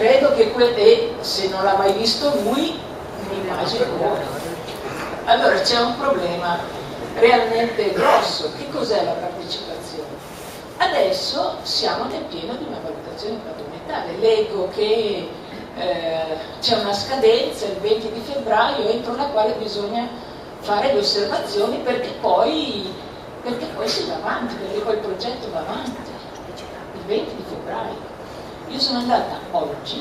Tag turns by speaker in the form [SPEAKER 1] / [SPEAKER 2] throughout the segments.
[SPEAKER 1] credo che e se non l'ha mai visto lui, mi immagino. Allora c'è un problema realmente grosso. Che cos'è la partecipazione? Adesso siamo nel pieno di una valutazione patrimoniale. Leggo che c'è una scadenza il 20 di febbraio entro la quale bisogna fare le osservazioni perché poi si va avanti, perché poi il progetto va avanti. Il 20 di febbraio. Io sono andata oggi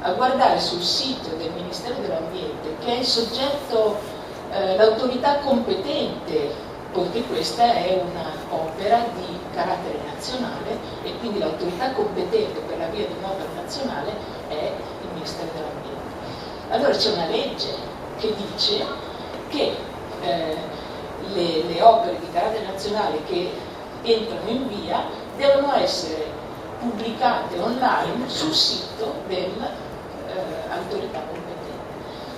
[SPEAKER 1] a guardare sul sito del Ministero dell'Ambiente, che è il soggetto, l'autorità competente, poiché questa è un'opera di carattere nazionale e quindi l'autorità competente per la via di un'opera nazionale è il Ministero dell'Ambiente. Allora c'è una legge che dice che le opere di carattere nazionale che entrano in via devono essere pubblicate online sul sito dell'autorità competente.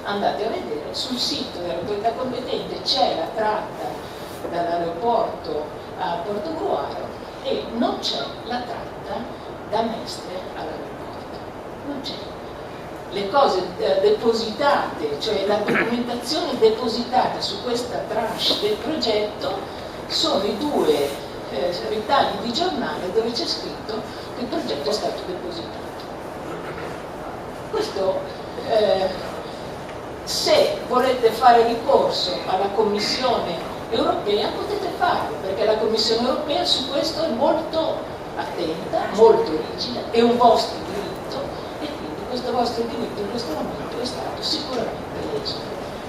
[SPEAKER 1] Andate a vedere, sul sito dell'autorità competente c'è la tratta dall'aeroporto a Portogruaro e non c'è la tratta da Mestre all'aeroporto. Non c'è. Le cose depositate, cioè la documentazione depositata su questa tranche del progetto sono i due ritagli di giornale dove c'è scritto che il progetto è stato depositato. Questo, se volete fare ricorso alla Commissione europea potete farlo, perché la Commissione europea su questo è molto attenta, molto rigida, è un vostro diritto e quindi questo vostro diritto in questo momento è stato sicuramente leso.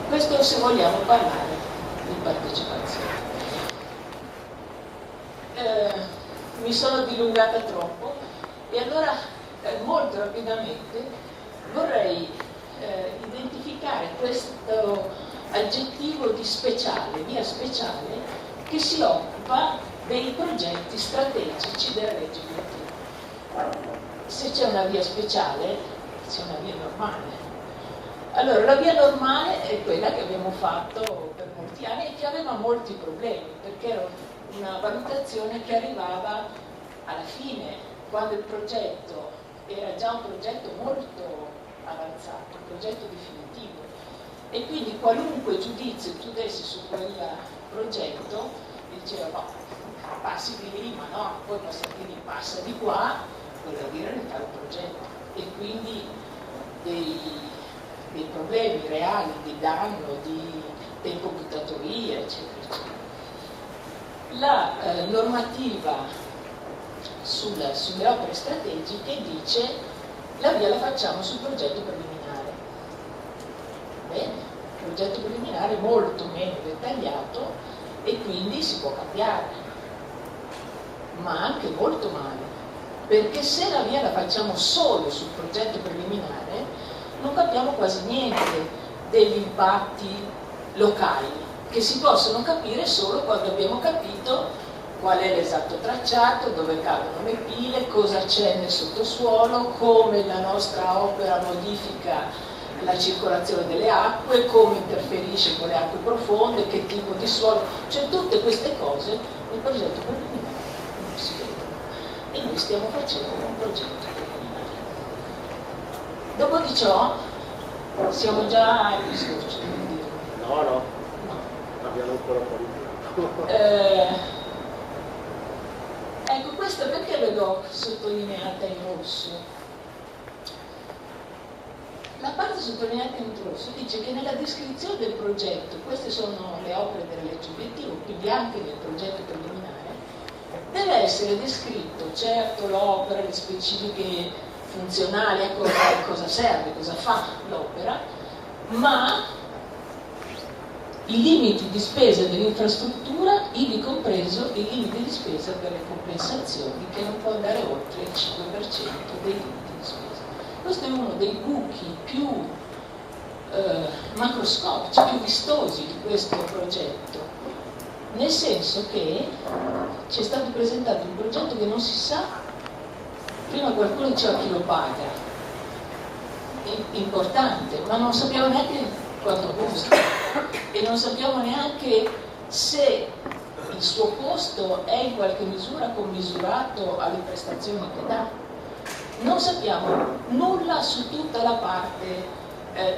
[SPEAKER 1] Questo se vogliamo parlare di partecipazione. Mi sono dilungata troppo e allora molto rapidamente vorrei identificare questo aggettivo di speciale, via speciale, che si occupa dei progetti strategici della legge obiettivo. Se c'è una via speciale, c'è una via normale. Allora, la via normale è quella che abbiamo fatto per molti anni e che aveva molti problemi, perché era una valutazione che arrivava alla fine, quando il progetto era già un progetto molto avanzato, un progetto definitivo, e quindi qualunque giudizio tu dessi su quel progetto diceva no, passi di lì, ma no, poi passati di lì, passa di qua, vuol dire rifare il progetto, e quindi dei problemi reali di danno, di tempo buttato via, eccetera, eccetera. La normativa sulle opere strategiche dice la via la facciamo sul progetto preliminare. Bene, il progetto preliminare è molto meno dettagliato e quindi si può cambiare, ma anche molto male, perché se la via la facciamo solo sul progetto preliminare non capiamo quasi niente degli impatti locali, che si possono capire solo quando abbiamo capito qual è l'esatto tracciato, dove cadono le pile, cosa c'è nel sottosuolo, come la nostra opera modifica la circolazione delle acque, come interferisce con le acque profonde, che tipo di suolo, cioè tutte queste cose nel progetto preliminare non si vedono. E noi stiamo facendo un progetto preliminare. Dopo di ciò siamo già ai discorsi.
[SPEAKER 2] No. Abbiamo ancora un po' di tempo.
[SPEAKER 1] Ecco, questo perché ve l'ho sottolineata in rosso? La parte sottolineata in rosso dice che nella descrizione del progetto, queste sono le opere della legge obiettivo, quindi anche nel progetto preliminare, deve essere descritto certo l'opera, le specifiche funzionali, a cosa serve, cosa fa l'opera, ma i limiti di spesa dell'infrastruttura, ivi compreso i limiti di spesa per le compensazioni, che non può andare oltre il 5% dei limiti di spesa. Questo è uno dei buchi più macroscopici, più vistosi di questo progetto, nel senso che ci è stato presentato un progetto che non si sa, prima qualcuno diceva chi lo paga, importante, ma non sappiamo neanche quanto costa e non sappiamo neanche se il suo costo è in qualche misura commisurato alle prestazioni che dà. non sappiamo nulla su tutta la parte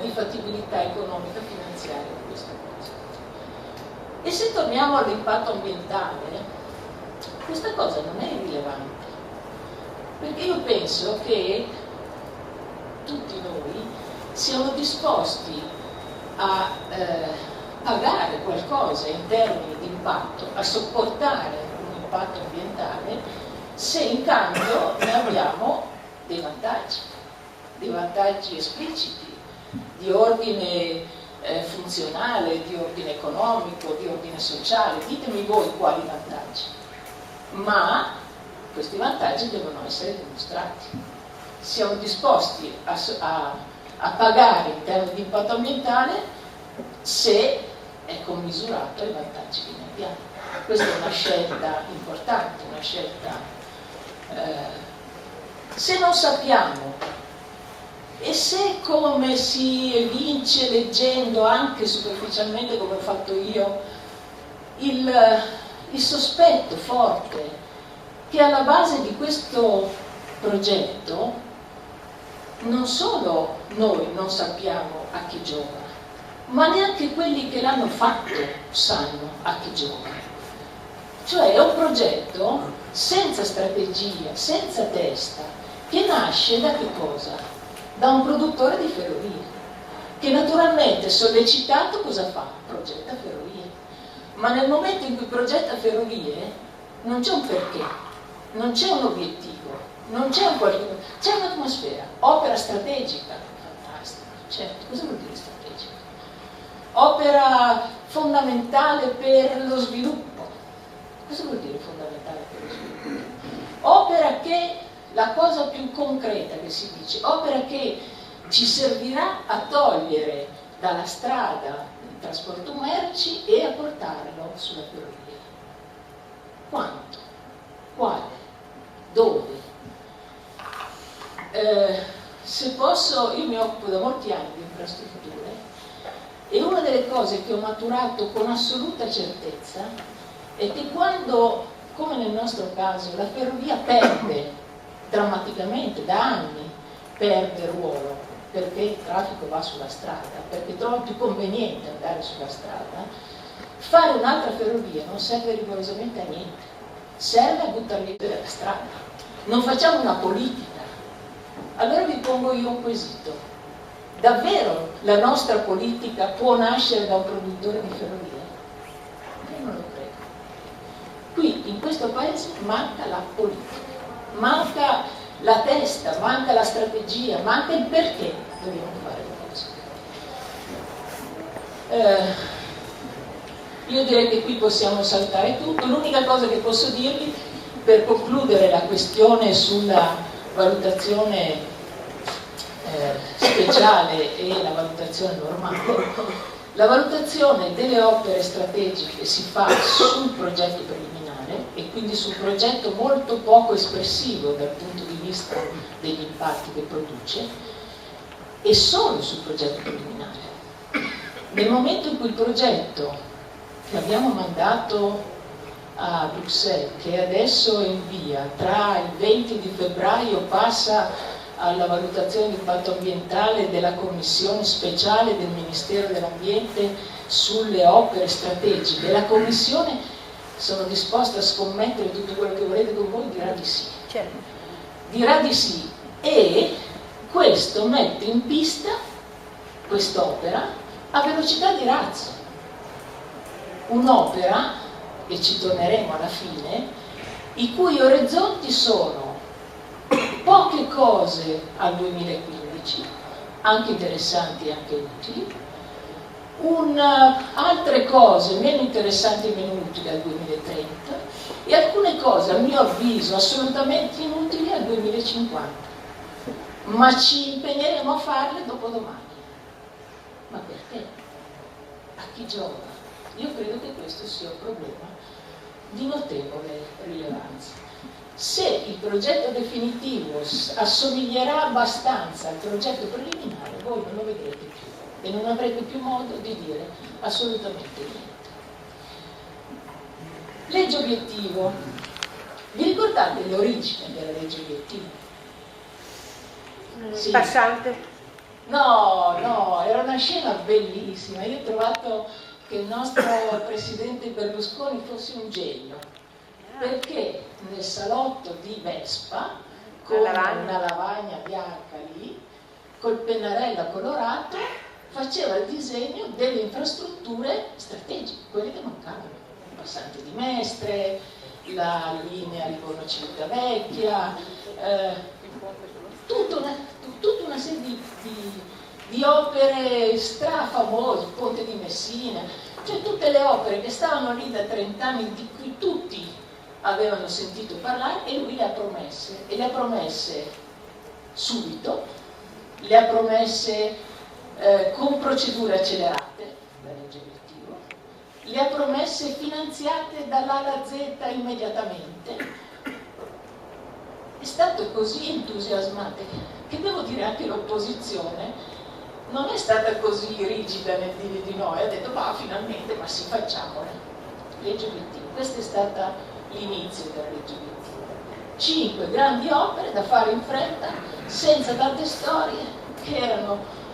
[SPEAKER 1] di fattibilità economica finanziaria di questa cosa. E se torniamo all'impatto ambientale, questa cosa non è irrilevante, perché io penso che tutti noi siamo disposti a pagare qualcosa in termini di impatto, a sopportare un impatto ambientale, se in cambio ne abbiamo dei vantaggi espliciti, di ordine funzionale, di ordine economico, di ordine sociale. Ditemi voi quali vantaggi. Ma questi vantaggi devono essere dimostrati. Siamo disposti a pagare in termini di impatto ambientale se è commisurato ai vantaggi che ne abbiamo. Questa è una scelta importante, una scelta. Se non sappiamo, e se, come si evince leggendo anche superficialmente come ho fatto io, il sospetto forte che alla base di questo progetto non solo noi non sappiamo a chi gioca, ma neanche quelli che l'hanno fatto sanno a chi gioca. Cioè è un progetto senza strategia, senza testa, che nasce da che cosa? Da un produttore di ferrovie, che naturalmente sollecitato cosa fa? Progetta ferrovie. Ma nel momento in cui progetta ferrovie non c'è un perché, non c'è un obiettivo, non c'è un qualcosa, c'è un'atmosfera, opera strategica, fantastica, certo, cosa vuol dire strategica? Opera fondamentale per lo sviluppo. Cosa vuol dire fondamentale per lo sviluppo? Opera che, la cosa più concreta che si dice, opera che ci servirà a togliere dalla strada il trasporto merci e a portarlo sulla ferrovia. Quanto? Quale? Dove? Se posso, io mi occupo da molti anni di infrastrutture e una delle cose che ho maturato con assoluta certezza è che quando, come nel nostro caso, la ferrovia perde drammaticamente, da anni, perde ruolo, perché il traffico va sulla strada, perché trova più conveniente andare sulla strada, fare un'altra ferrovia non serve rigorosamente a niente, serve a buttarli via dalla strada. Non facciamo una politica. Allora vi pongo io un quesito. Davvero la nostra politica può nascere da un produttore di ferrovie? Io non lo credo. Qui, in questo paese, manca la politica. Manca la testa, manca la strategia, manca il perché dobbiamo fare le cose. Io direi che qui possiamo saltare tutto. L'unica cosa che posso dirvi per concludere la questione sulla valutazione speciale e la valutazione normale, la valutazione delle opere strategiche si fa sul progetto preliminare e quindi sul progetto molto poco espressivo dal punto di vista degli impatti che produce, e solo sul progetto preliminare. Nel momento in cui il progetto che abbiamo mandato a Bruxelles, che adesso è in via, tra il 20 di febbraio passa alla valutazione di impatto ambientale della commissione speciale del Ministero dell'Ambiente sulle opere strategiche, la commissione, sono disposta a scommettere tutto quello che volete con voi, dirà di sì. Certo. Dirà di sì, e questo mette in pista quest'opera a velocità di razzo. Un'opera, e ci torneremo alla fine, i cui orizzonti sono poche cose al 2015, anche interessanti e anche utili, altre cose meno interessanti e meno utili al 2030 e alcune cose, a mio avviso, assolutamente inutili al 2050. Ma ci impegneremo a farle dopodomani. Ma perché? A chi gioca? Io credo che questo sia un problema di notevole rilevanza. Se il progetto definitivo assomiglierà abbastanza al progetto preliminare, voi non lo vedrete più e non avrete più modo di dire assolutamente niente. Legge obiettivo. Vi ricordate l'origine della legge obiettivo? Sì.
[SPEAKER 3] Passante?
[SPEAKER 1] No, no, era una scena bellissima. Io ho trovato che il nostro presidente Berlusconi fosse un genio, perché nel salotto di Vespa, con una lavagna bianca lì, col pennarello colorato, faceva il disegno delle infrastrutture strategiche, quelle che mancavano. Il passante di Mestre, la linea Livorno-Civitavecchia, tutta una serie di opere strafamose, il Ponte di Messina, cioè tutte le opere che stavano lì da 30 anni, di cui tutti avevano sentito parlare, e lui le ha promesse, e le ha promesse subito, le ha promesse con procedure accelerate, la legge obiettivo, le ha promesse finanziate dall'A alla Z immediatamente. È stato così entusiasmante che devo dire anche l'opposizione non è stata così rigida nel dire di no, e ha detto ma finalmente, ma sì, facciamole. Legge obiettivo, questo è stato l'inizio della legge obiettivo. 5 grandi opere da fare in fretta, senza tante storie, che erano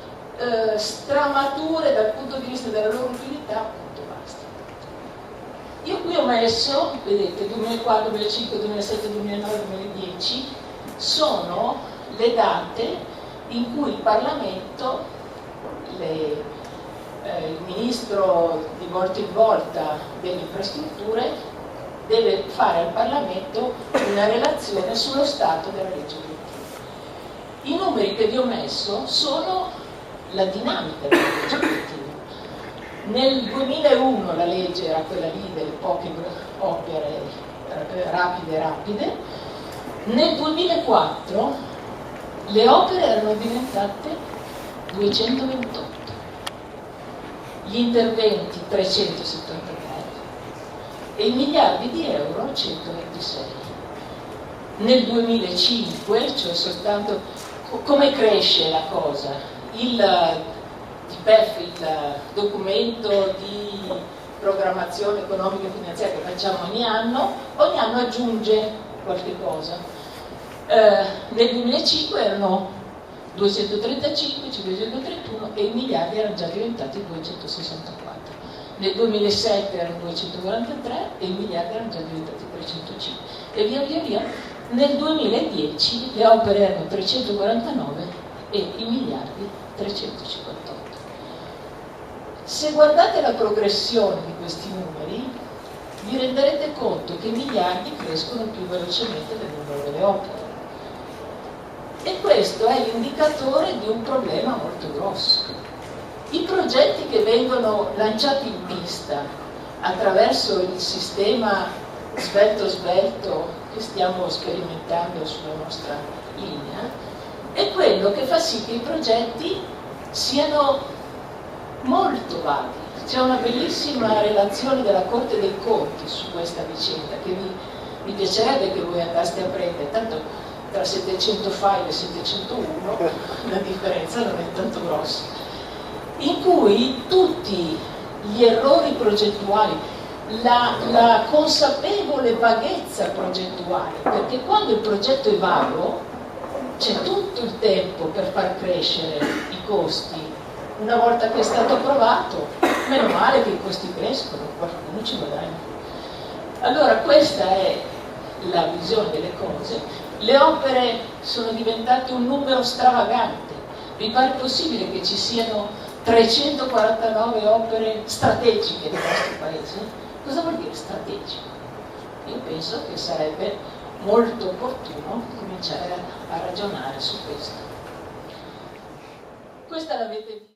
[SPEAKER 1] stramature dal punto di vista della loro utilità, appunto, basta. Io qui ho messo, vedete, 2004, 2005, 2007, 2009, 2010, sono le date in cui il Parlamento, il Ministro di volta in volta delle infrastrutture deve fare al Parlamento una relazione sullo stato della legge obiettivo. I numeri che vi ho messo sono la dinamica della legge obiettivo. Nel 2001 la legge era quella lì delle poche opere rapide. Nel 2004 le opere erano diventate 228, gli interventi 373 e i miliardi di euro 126. Nel 2005, cioè soltanto come cresce la cosa, il DPEF, il documento di programmazione economica e finanziaria che facciamo ogni anno aggiunge qualche cosa. Nel 2005 erano 235, 531 e i miliardi erano già diventati 264. Nel 2007 erano 243 e i miliardi erano già diventati 305. E via. Nel 2010 le opere erano 349 e i miliardi 358. Se guardate la progressione di questi numeri, vi renderete conto che i miliardi crescono più velocemente del numero delle opere. E questo è l'indicatore di un problema molto grosso. I progetti che vengono lanciati in pista attraverso il sistema svelto che stiamo sperimentando sulla nostra linea è quello che fa sì che i progetti siano molto vaghi. C'è una bellissima relazione della Corte dei Conti su questa vicenda che mi piacerebbe che voi andaste a prendere, tanto tra 705 e 701 la differenza non è tanto grossa, in cui tutti gli errori progettuali, la consapevole vaghezza progettuale, perché quando il progetto è vago c'è tutto il tempo per far crescere i costi. Una volta che è stato approvato, meno male che i costi crescono, qualcuno ci guadagna. Allora questa è la visione delle cose. Le opere sono diventate un numero stravagante. Vi pare possibile che ci siano 349 opere strategiche nel nostro paese? Cosa vuol dire strategico? Io penso che sarebbe molto opportuno cominciare a ragionare su questo. Questa l'avete vista.